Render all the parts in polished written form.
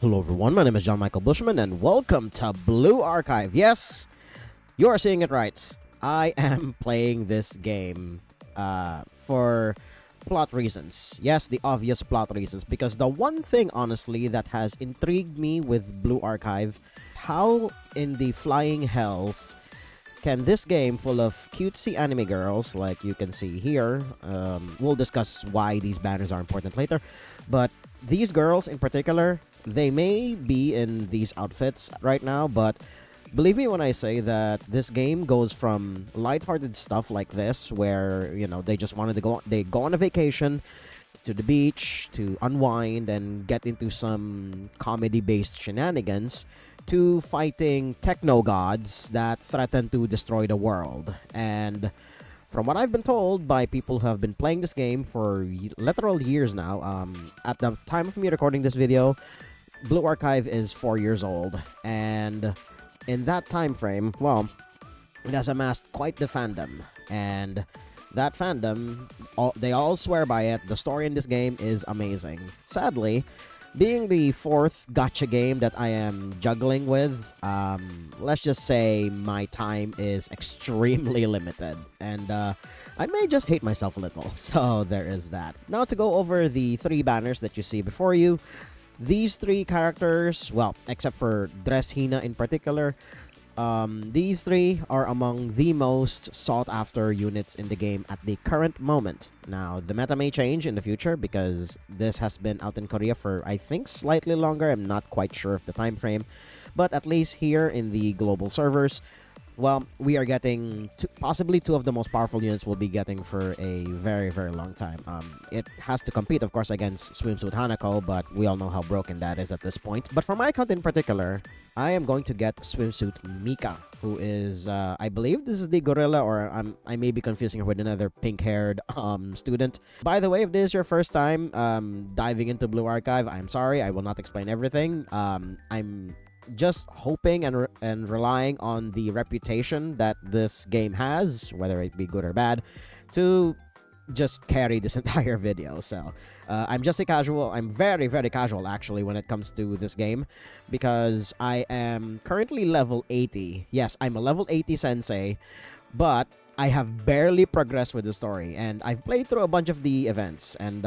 Hello everyone, my name is John Michael Bushman and welcome to Blue Archive. Yes, you are seeing it right. I am playing this game for plot reasons. Yes, the obvious plot reasons. Because the one thing, honestly, that has intrigued me with Blue Archive, how in the flying hells can this game full of cutesy anime girls, like you can see here, we'll discuss why these banners are important later, but these girls in particular, they may be in these outfits right now, but believe me when I say that this game goes from lighthearted stuff like this, where they just wanted to they go on a vacation to the beach to unwind and get into some comedy-based shenanigans, to fighting techno gods that threaten to destroy the world. And from what I've been told by people who have been playing this game for literal years now, at the time of me recording this video, Blue Archive is 4 years old, and in that time frame, well, it has amassed quite the fandom, and that fandom, they all swear by it. The story in this game is amazing. Sadly, being the fourth gacha game that I am juggling with, let's just say my time is extremely limited, and I may just hate myself a little, so there is that. Now to go over the three banners that you see before you. These three characters, well, except for Hina in particular, these three are among the most sought-after units in the game at the current moment. Now, the meta may change in the future because this has been out in Korea for, I think, slightly longer. I'm not quite sure of the time frame. But at least here in the global servers, well, we are getting possibly two of the most powerful units we'll be getting for a very, very long time. It has to compete, of course, against Swimsuit Hanako, but we all know how broken that is at this point. But for my account in particular, I am going to get Swimsuit Mika, who is, I believe this is the gorilla, or I may be confusing her with another pink-haired student. By the way, if this is your first time diving into Blue Archive, I'm sorry, I will not explain everything. I'm just hoping and relying on the reputation that this game has, whether it be good or bad, to just carry this entire video. So I'm just a casual. I'm very, very casual actually when it comes to this game, because I am currently level 80. Yes, I'm a level 80 sensei, but I have barely progressed with the story, and I've played through a bunch of the events, and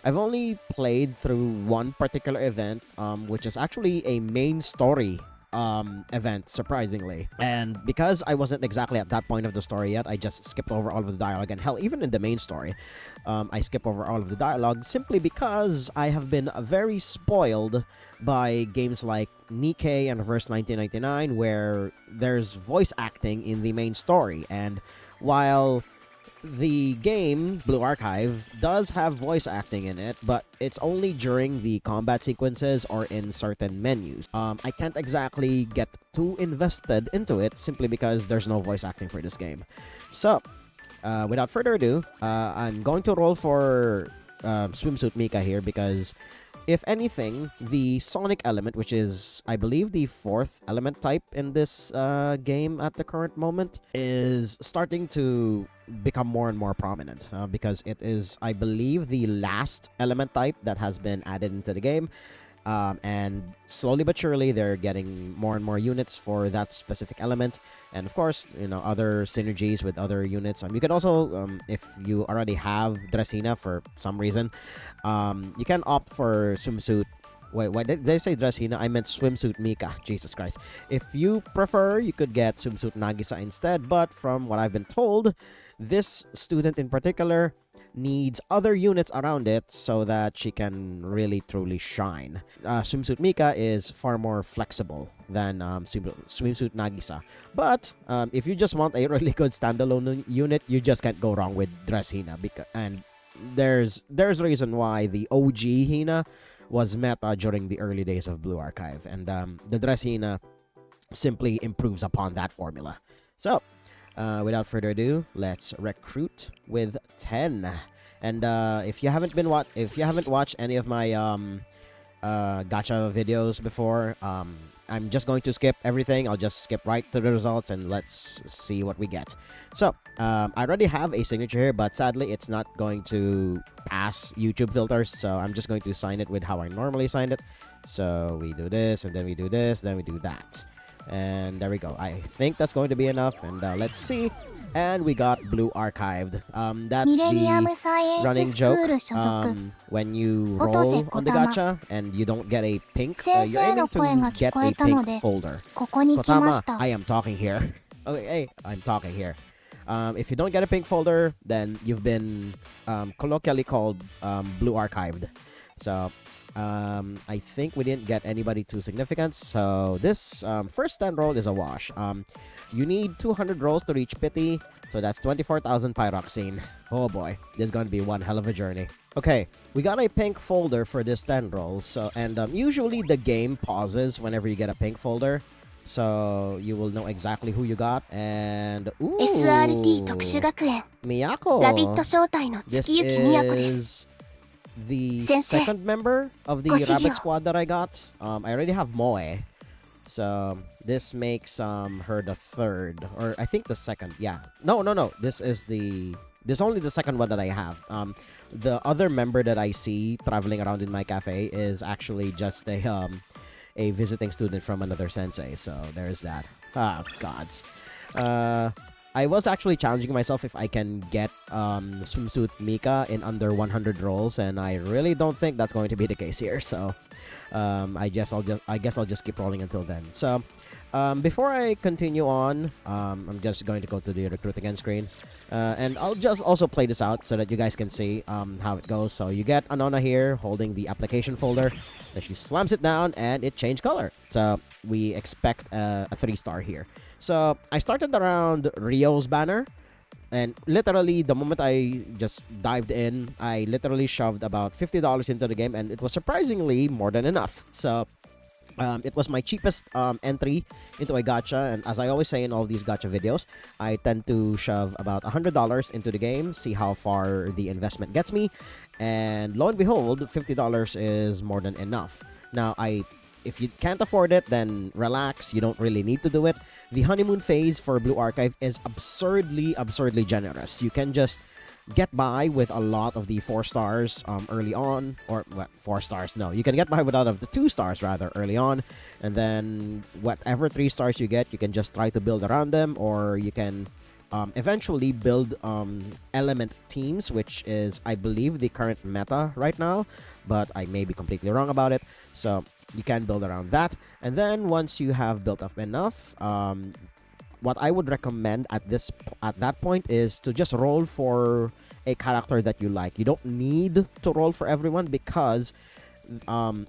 I've only played through one particular event, which is actually a main story event, surprisingly. And because I wasn't exactly at that point of the story yet, I just skipped over all of the dialogue. And hell, even in the main story, I skip over all of the dialogue simply because I have been very spoiled by games like Nikkei and Reverse 1999, where there's voice acting in the main story. And while the game, Blue Archive, does have voice acting in it, but it's only during the combat sequences or in certain menus. I can't exactly get too invested into it simply because there's no voice acting for this game. So, without further ado, I'm going to roll for Swimsuit Mika here, because if anything, the Sonic element, which is, I believe, the fourth element type in this game at the current moment, is starting to become more and more prominent, because it is, I believe, the last element type that has been added into the game. And slowly but surely, they're getting more and more units for that specific element. And of course, other synergies with other units. You can also, if you already have Hina for some reason, you can opt for Swimsuit. Wait, why did I say Hina? I meant Swimsuit Mika. Jesus Christ. If you prefer, you could get Swimsuit Nagisa instead. But from what I've been told, this student in particular needs other units around it so that she can really truly shine. Swimsuit Mika is far more flexible than Swimsuit Nagisa. But if you just want a really good standalone unit, you just can't go wrong with Hina. And there's a reason why the OG Hina was meta during the early days of Blue Archive, and the Hina simply improves upon that formula. So, without further ado, let's recruit with 10. And if you haven't watched any of my gacha videos before, I'm just going to skip everything. I'll just skip right to the results and let's see what we get. So, I already have a signature here, but sadly, it's not going to pass YouTube filters. So, I'm just going to sign it with how I normally sign it. So we do this, and then we do this, then we do that. And there we go. I think that's going to be enough. And let's see. And we got blue archived. That's the running joke. When you roll on the gacha and you don't get a pink, you're aiming to get a pink folder. Kotama, I am talking here. Okay, hey, I'm talking here. If you don't get a pink folder, then you've been colloquially called blue archived. So I think we didn't get anybody too significant. So this first 10 roll is a wash. You need 200 rolls to reach pity. So that's 24,000 pyroxene. Oh boy, this is going to be one hell of a journey. Okay, we got a pink folder for this 10 rolls. So, and usually the game pauses whenever you get a pink folder. So you will know exactly who you got. And ooh, Miyako. This is the second member of the rabbit squad that I got. I already have Moe. So this makes her the third, or I think the second. Yeah. No. This is only the second one that I have. The other member that I see traveling around in my cafe is actually just a visiting student from another sensei. So there's that. Ah, gods. I was actually challenging myself if I can get Swimsuit Mika in under 100 rolls, and I really don't think that's going to be the case here. So I guess I'll just keep rolling until then. So before I continue on, I'm just going to go to the recruit again screen, and I'll just also play this out so that you guys can see how it goes. So you get Anona here holding the application folder. Then she slams it down and it changed color. So we expect a 3-star here. So I started around Rio's banner, and literally the moment I just dived in, I literally shoved about $50 into the game, and it was surprisingly more than enough. So it was my cheapest entry into a gacha, and as I always say in all these gacha videos, I tend to shove about $100 into the game, see how far the investment gets me, and lo and behold, $50 is more than enough. Now, if you can't afford it, then relax, you don't really need to do it. The honeymoon phase for Blue Archive is absurdly generous. You can just get by with a lot of the 4 stars early on, or 4 stars, no, you can get by with out of the 2 stars rather early on, and then whatever 3 stars you get, you can just try to build around them, or you can eventually build element teams, which is, I believe, the current meta right now, but I may be completely wrong about it. So you can build around that, and then once you have built up enough, what I would recommend at that point is to just roll for a character that you like. You don't need to roll for everyone, because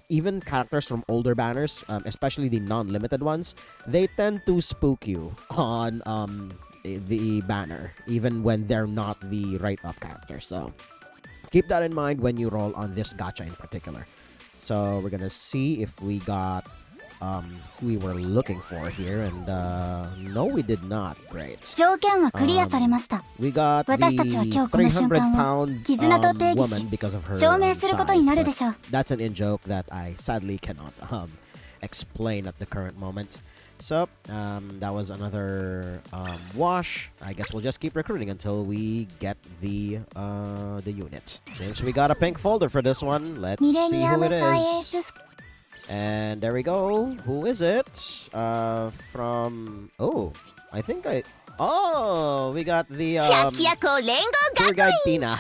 even characters from older banners, especially the non-limited ones, they tend to spook you on the banner, even when they're not the right up character. So keep that in mind when you roll on this gacha in particular. So we're gonna see if we got who we were looking for here, and no, we did not. Great. We got the 300-pound woman because of her thighs, that's an in-joke that I sadly cannot explain at the current moment. So that was another wash. I guess we'll just keep recruiting until we get the unit. Since we got a pink folder for this one, let's see who it is. And there we go. Who is it? From... Oh, I think I... Oh, we got the tour guide Hina.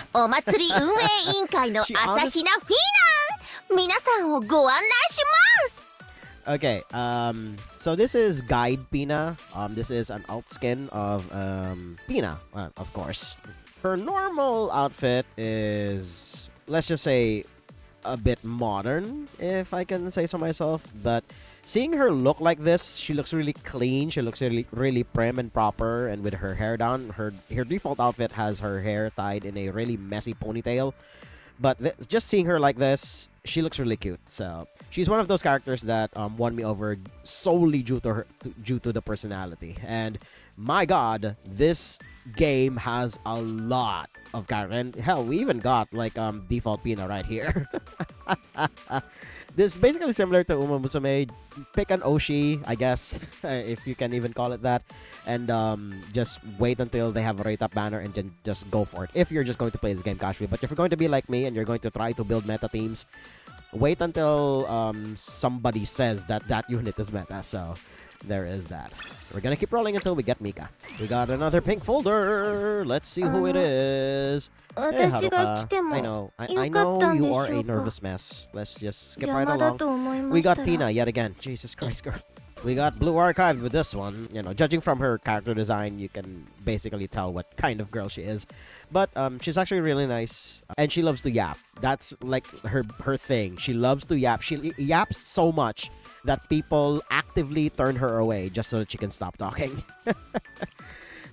Okay, so this is Guide Pina. This is an alt skin of Pina, of course. Her normal outfit is, let's just say, a bit modern, if I can say so myself. But seeing her look like this, she looks really clean. She looks really prim and proper, and with her hair down. Her default outfit has her hair tied in a really messy ponytail. But just seeing her like this, she looks really cute. So she's one of those characters that won me over solely due to the personality. And my god, this game has a lot of characters. And hell, we even got like default Pina right here. This is basically similar to Uma Musume. Pick an Oshi, I guess, if you can even call it that, and just wait until they have a rate up banner and then just go for it. If you're just going to play this game casually, but if you're going to be like me and you're going to try to build meta teams, wait until somebody says that that unit is meta. So there is that. We're gonna keep rolling until we get Mika. We got another pink folder. Let's see who it is. Hey, Haruka. I know you are a nervous mess. Let's just skip right along. We got Hina yet again. Jesus Christ, girl. We got Blue Archive with this one. You know, judging from her character design, you can basically tell what kind of girl she is. But she's actually really nice, and she loves to yap. That's like her thing. She loves to yap. She yaps so much that people actively turn her away just so that she can stop talking.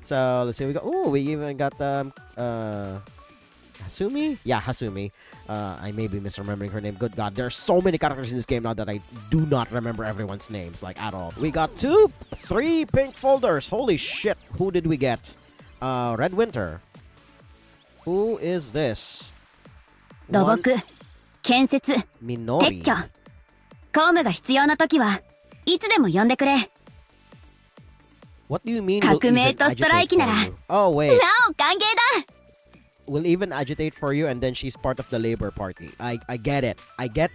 So let's see. We even got Hasumi? Yeah, Hasumi. I may be misremembering her name. Good God, there are so many characters in this game now that I do not remember everyone's names, like, at all. We got 3 pink folders. Holy shit. Who did we get? Red Winter. Who is this? 土木、建設、Minori. 撤去。公務が必要な時はいつでも呼んでくれ。 What do you mean? 革命とストライキなら、 Oh, wait. なお歓迎だ。 Will even agitate for you, and then she's part of the labor party. I get it. I get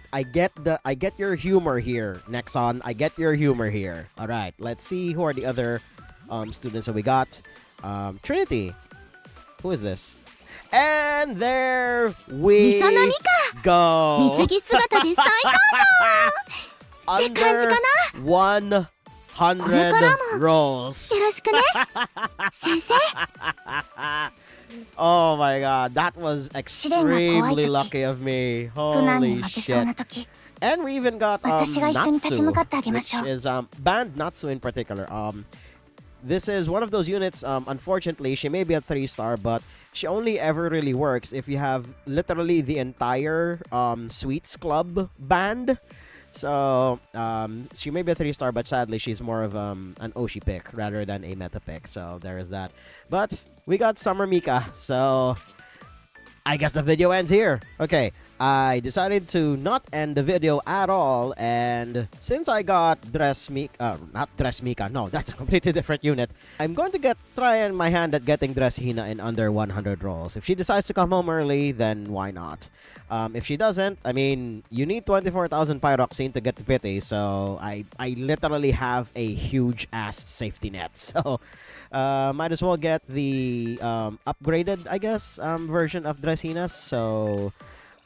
your humor here, Nexon. I get your humor here. All right, let's see who are the other students that we got. Trinity. Who is this? And there we go. 水着姿で再登場。って感じかな。 100 rolls. よろしくね。先生。 Oh my god, that was extremely lucky of me. Holy shit. And we even got Natsu, which is band Natsu in particular. This is one of those units, unfortunately, she may be a 3-star, but she only ever really works if you have literally the entire Sweets Club band. So, she may be a 3-star, but sadly, she's more of an Oshi pick rather than a meta pick. So, there is that. But we got Summer Mika, so I guess the video ends here. Okay, I decided to not end the video at all, and since I got not Dress Mika, no, that's a completely different unit. I'm going to try my hand at getting Dress Hina in under 100 rolls. If she decides to come home early, then why not? If she doesn't, I mean, you need 24,000 Pyroxene to get to Pity, so I literally have a huge ass safety net, so might as well get the upgraded, I guess, version of Dressina. So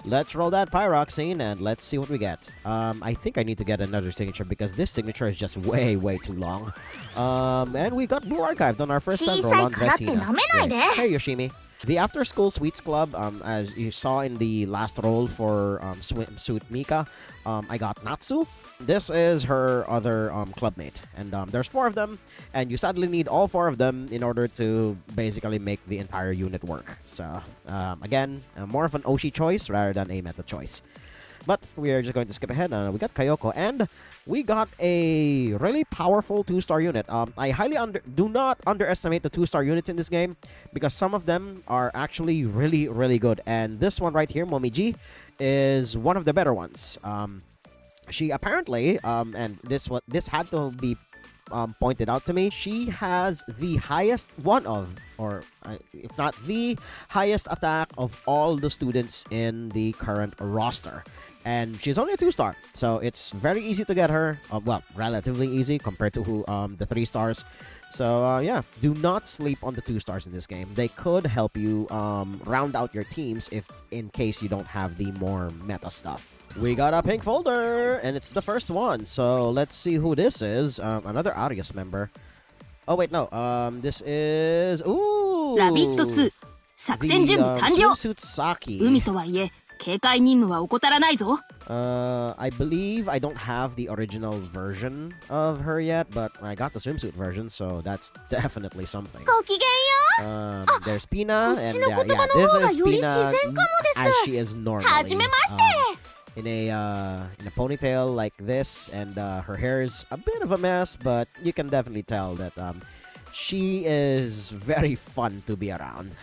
let's roll that Pyroxene and let's see what we get. I think I need to get another signature because this signature is just way too long. And we got Blue Archived on our first time roll on Dressina. Hey Yoshimi. The After School Sweets Club, as you saw in the last roll for Swimsuit Mika, I got Natsu. This is her other clubmate, and there's 4 of them, and you sadly need all 4 of them in order to basically make the entire unit work. So, again, more of an Oshi choice rather than a meta choice. But we are just going to skip ahead. We got Kayoko, and we got a really powerful 2-star unit. I highly do not underestimate the 2-star units in this game because some of them are actually really good. And this one right here, Momiji, is one of the better ones. She apparently, and this had to be pointed out to me, she has the highest if not the highest attack of all the students in the current roster. And she's only a 2-star, so it's very easy to get her. Well, relatively easy compared to the 3-stars. So yeah, do not sleep on the 2-stars in this game. They could help you round out your teams if in case you don't have the more meta stuff. We got a pink folder, and it's the first one. So let's see who this is. Another Arias member. Oh wait, no. This is Rabbit 2作戦準備完了。 Swimsuit Saki. 海とはいえ警戒任務は怠らないぞ。 I believe I don't have the original version of her yet, but I got the swimsuit version, so that's definitely something. ごきげんよう。 There's Pina, and this is Pina as she is normally. はじめまして。 In a ponytail like this, and her hair is a bit of a mess, but you can definitely tell that she is very fun to be around.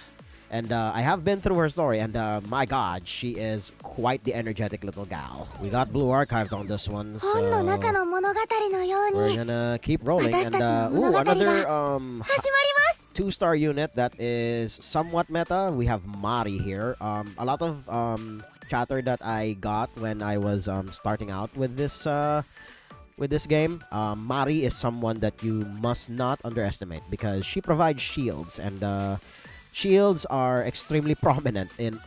And I have been through her story, and my god, she is quite the energetic little gal. We got Blue Archived on this one, so we're gonna keep rolling. And another 2-star unit that is somewhat meta. We have Mari here. A lot of chatter that I got when I was starting out with this game. Mari is someone that you must not underestimate because she provides shields, and shields are extremely prominent in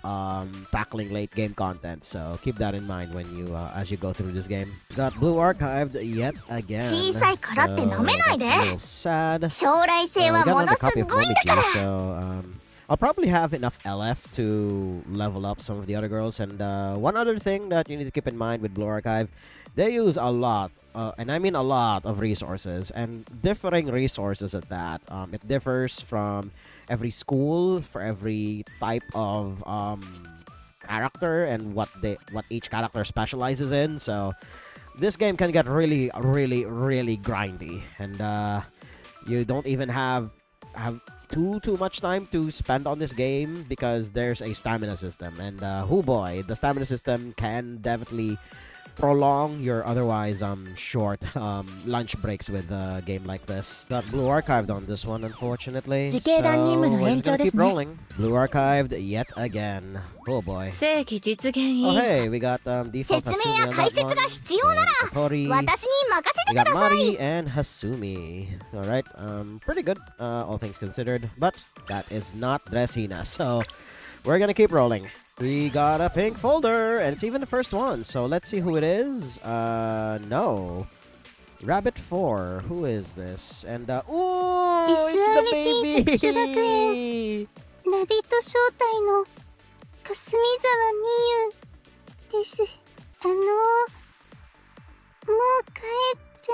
tackling late game content. So keep that in mind when you as you go through this game. Got blue archived yet again. So 小さいからって舐めないで。 that's a little sad. 将来性 We は got も another のす copy of ごいんだから。 Momiji, so I'll probably have enough LF to level up some of the other girls. And one other thing that you need to keep in mind with Blue Archive, they use a lot, and I mean a lot of resources, and differing resources at that. It differs from every school, for every type of character, and what each character specializes in. So this game can get really, really, really grindy, and you don't even have too much time to spend on this game because there's a stamina system, and oh boy, the stamina system can definitely prolong your otherwise short lunch breaks with a game like this. Got blue archived on this one, unfortunately. So 自警団任務の we're 延 just 長 gonna です keep ね。 rolling. Blue archived yet again. Oh boy. 正規実現 Oh 委員 hey, we got default 説明 Hasumi や on 解 that 説 one. が必要なら And Satori. 私に任せ We てく got ださい。 Mari and Hasumi. Alright, pretty good, all things considered. But that is not Hina, so we're gonna keep rolling. We got a pink folder, and it's even the first one, so let's see who it is. No. Rabbit 4, who is this? And, ooh, it's the SRT 特殊学 baby! ラビット招待の霞沢美優です。もう帰っちゃ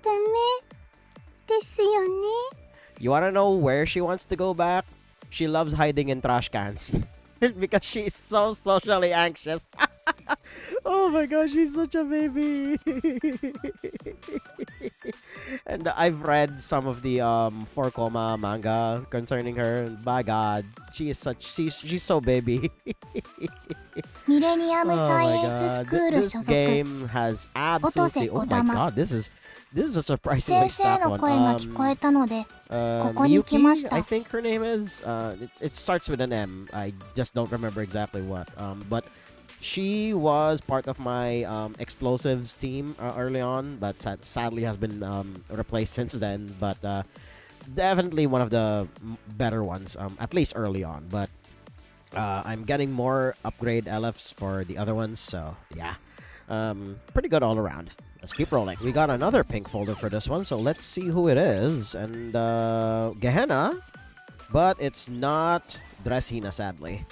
ダメですよね。 You wanna know where she wants to go back? She loves hiding in trash cans. Because she's so socially anxious. Oh my gosh, she's such a baby. And I've read some of the 4 manga concerning her. And by God, she's so baby. ミレニア Oh ムサイ my エンス God, スクール this 所属。 game has absolutely. Oh my God, this is a surprisingly 先生 stat の one. 声が聞こえたので、ここに来 Yuki, ました。 I think her name is. It starts with an M. I just don't remember exactly what. But she was part of my explosives team early on, but sadly has been replaced since then. But definitely one of the better ones, at least early on. But I'm getting more upgrade LFs for the other ones, so yeah, pretty good all around. Let's keep rolling. We got another pink folder for this one, so let's see who it is. And Gehenna, but it's not Hina, sadly.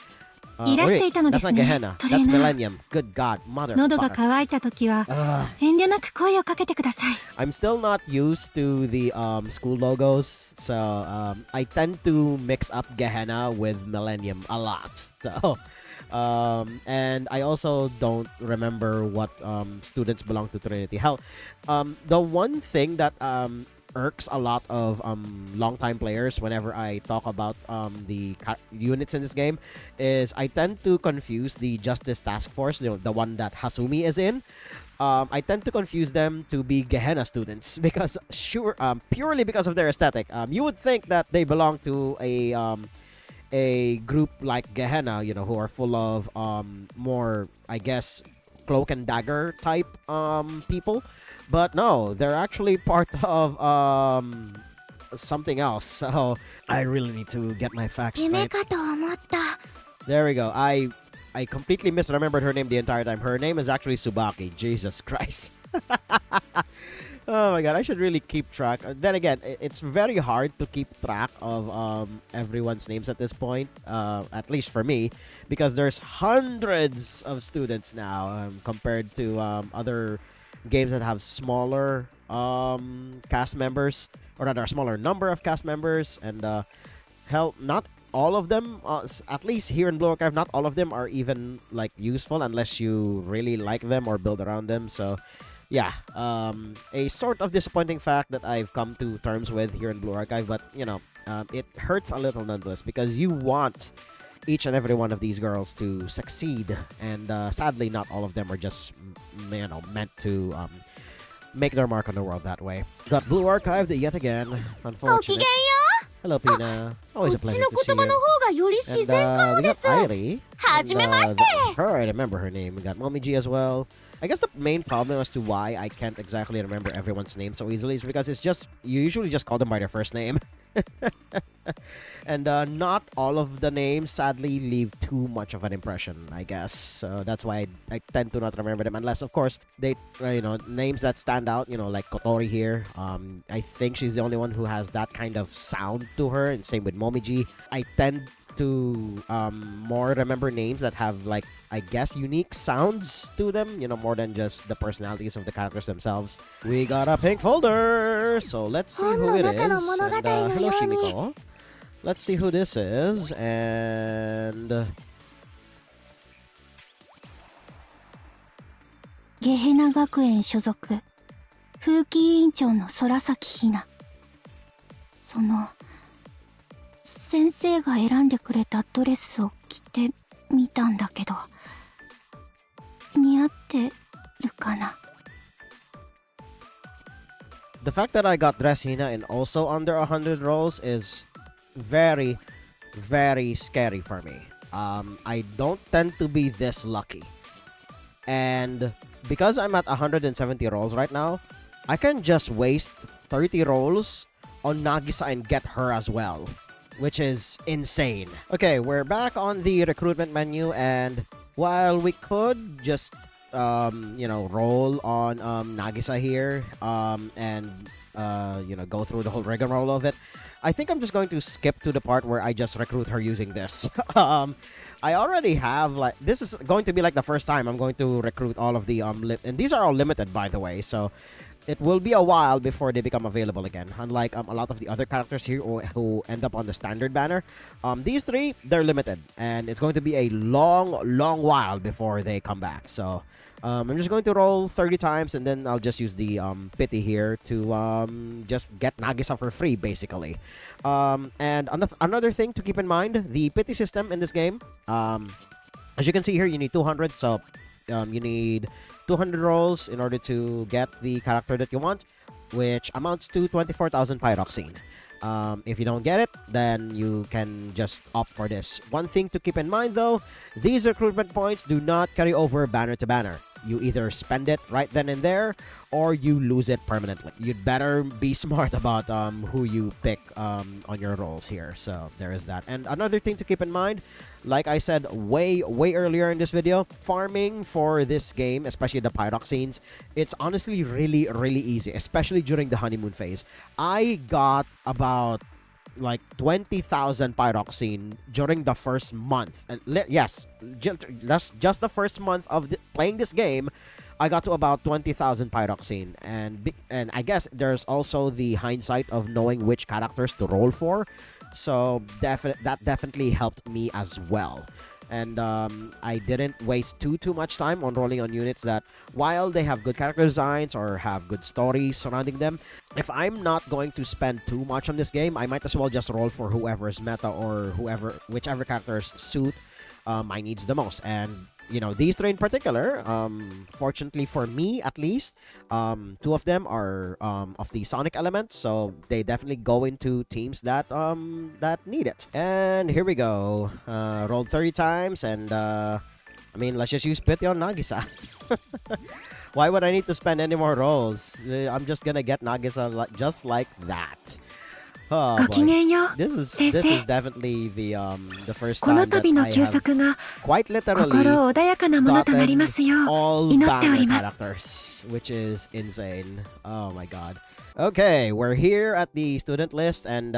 いらしていたので That's す not ね。 Gehenna. トレ That's ーナー。 Millennium. Good God, 喉が motherfucker. 渇いた時は Ugh. 遠慮なく声をかけてください。 I'm still not used to the school logos, so I tend to mix up Gehenna with Millennium a lot. So, and I also don't remember what students belong to Trinity. Hell, the one thing that irks a lot of longtime players whenever I talk about the units in this game is I tend to confuse the Justice Task Force, the one that Hasumi is in. I tend to confuse them to be Gehenna students because purely because of their aesthetic. You would think that they belong to a group like Gehenna, who are full of more, I guess, cloak and dagger type people. But no, they're actually part of something else. So I really need to get my facts 夢 straight. かと思った。 There we go. I completely misremembered her name the entire time. Her name is actually Tsubaki. Jesus Christ. Oh my God, I should really keep track. Then again, it's very hard to keep track of everyone's names at this point, at least for me, because there's hundreds of students now compared to other games that have smaller cast members, or rather a smaller number of cast members, and hell, not all of them, at least here in Blue Archive, not all of them are even like useful unless you really like them or build around them. So yeah, a sort of disappointing fact that I've come to terms with here in Blue Archive, but it hurts a little nonetheless because you want each and every one of these girls to succeed, and sadly not all of them are just meant to make their mark on the world that way. Got Blue Archived yet again, ごきげん unfortunate. よ Hello, Pina. う。こ Always っ a ち pleasure の to see 言葉 you. の方がより自 And 然かも we で got す。 Airi. Her, I remember her name. We got Momiji as well. I guess the main problem as to why I can't exactly remember everyone's name so easily is because it's just, you usually just call them by their first name. And not all of the names, sadly, leave too much of an impression, I guess. So that's why I tend to not remember them. Unless, of course, they, names that stand out, like Kotori here. I think she's the only one who has that kind of sound to her. And same with Momiji. I tend to more remember names that have, like, I guess, unique sounds to them, more than just the personalities of the characters themselves. We got a pink folder, so let's see who it is. And, hello, Shimiko. Let's see who this is, and... ゲヘナ学園所属風紀委員長の空崎ひな。その先生が選んでくれたドレスを着てみたんだけど、似合ってるかな。 The fact that I got dress Hina in also under 100 rolls is very, very scary for me. I don't tend to be this lucky. And because I'm at 170 rolls right now, I can just waste 30 rolls on Nagisa and get her as well, which is insane. Okay, we're back on the recruitment menu, and while we could just roll on Nagisa here and go through the whole rigmarole of it, I think I'm just going to skip to the part where I just recruit her using this. I already have, like, this is going to be like the first time I'm going to recruit all of the and these are all limited, by the way, so it will be a while before they become available again. Unlike a lot of the other characters here who end up on the standard banner, these three, they're limited, and it's going to be a long while before they come back. So I'm just going to roll 30 times, and then I'll just use the pity here to just get Nagisa for free, basically. And another thing to keep in mind, the pity system in this game, as you can see here, you need 200, so you need 200 rolls in order to get the character that you want, which amounts to 24,000 pyroxene. If you don't get it, then you can just opt for this. One thing to keep in mind, though, these recruitment points do not carry over banner to banner. You either spend it right then and there, or you lose it permanently. You'd better be smart about who you pick on your rolls here. So there is that. And another thing to keep in mind, like I said way earlier in this video, farming for this game, especially the pyroxenes, it's honestly really easy, especially during the honeymoon phase. I got about like 20,000 pyroxene during the first month. And yes, just the first month of playing this game, I got to about 20,000 pyroxene. And I guess there's also the hindsight of knowing which characters to roll for. So that definitely helped me as well. And I didn't waste too much time on rolling on units that, while they have good character designs or have good stories surrounding them, if I'm not going to spend too much on this game, I might as well just roll for whoever's meta or whichever character's suit my needs the most. And these three in particular, fortunately for me at least, two of them are of the Sonic element, so they definitely go into teams that need it. And here we go. Rolled 30 times, and let's just use pity on Nagisa. Why would I need to spend any more rolls? I'm just gonna get Nagisa just like that. Oh, this is definitely the first time that I have quite literally gotten all banner characters, which is insane. Oh my god. Okay, we're here at the student list, and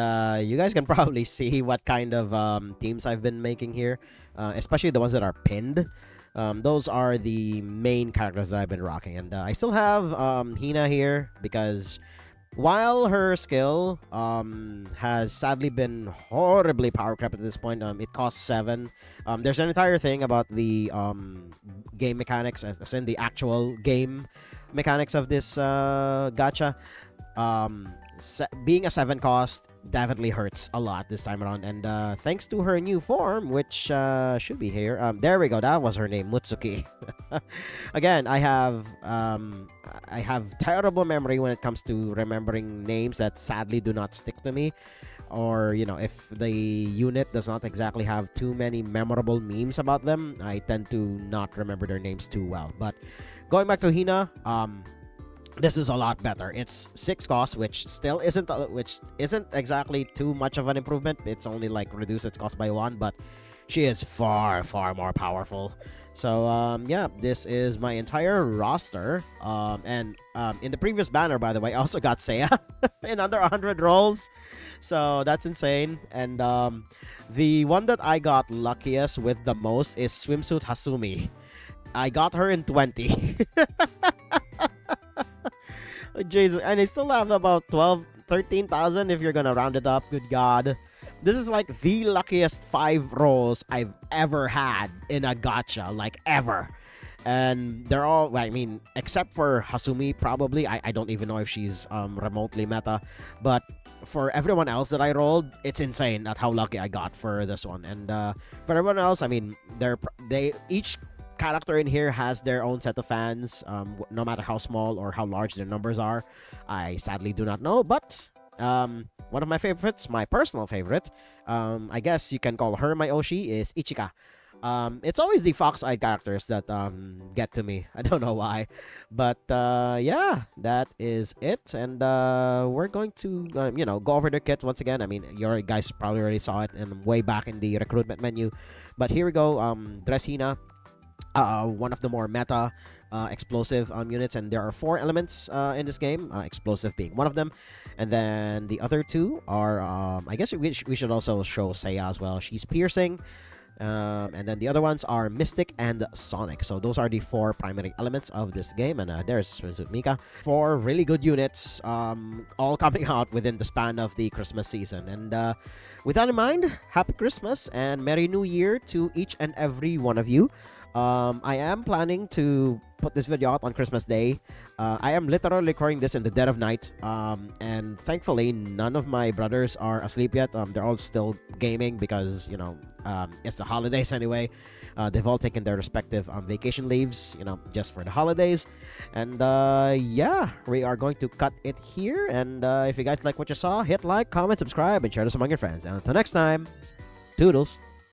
you guys can probably see what kind of teams I've been making here, especially the ones that are pinned. Those are the main characters that I've been rocking, and I still have Hina here because while her skill has sadly been horribly power crept at this point, it costs 7. There's an entire thing about the game mechanics, as in the actual game mechanics of this gacha. Being a 7 cost definitely hurts a lot this time around, and thanks to her new form, which should be here, there we go, that was her name, Mutsuki. Again, I have terrible memory when it comes to remembering names that sadly do not stick to me. or if the unit does not exactly have too many memorable memes about them, I tend to not remember their names too well. But going back to Hina, this is a lot better. It's 6 cost, which isn't exactly too much of an improvement. It's only like reduce its cost by 1, but she is far more powerful. So yeah, this is my entire roster. And in the previous banner, by the way, I also got Seiya in under 100 rolls. So that's insane. And the one that I got luckiest with the most is Swimsuit Hasumi. I got her in 20. Jesus, and I still have about 13,000 if you're gonna round it up. Good God. This is like the luckiest 5 rolls I've ever had in a gacha, like ever. And they're all, I mean, except for Hasumi, probably. I don't even know if she's remotely meta. But for everyone else that I rolled, it's insane at how lucky I got for this one. And for everyone else, I mean, each character in here has their own set of fans, no matter how small or how large their numbers are. I sadly do not know, but one of my favorites, my personal favorite, I guess you can call her my Oshi, is Ichika. It's always the fox-eyed characters that get to me. I don't know why. But yeah, that is it. And we're going to, go over the kit once again. I mean, you guys probably already saw it way back in the recruitment menu. But here we go. Dress Hina. One of the more meta explosive units, and there are 4 elements in this game, explosive being one of them, and then the other 2 are I guess we should also show Seiya as well. She's piercing, and then the other ones are Mystic and Sonic. So those are the 4 primary elements of this game, and there's Swimsuit Mika. 4 really good units, all coming out within the span of the Christmas season. And with that in mind, Happy Christmas and Merry New Year to each and every one of you. I am planning to put this video out on Christmas Day. I am literally recording this in the dead of night, and thankfully none of my brothers are asleep yet. They're all still gaming because it's the holidays anyway. They've all taken their respective vacation leaves, just for the holidays. And yeah, we are going to cut it here. And if you guys like what you saw, hit like, comment, subscribe, and share this among your friends. And until next time, toodles.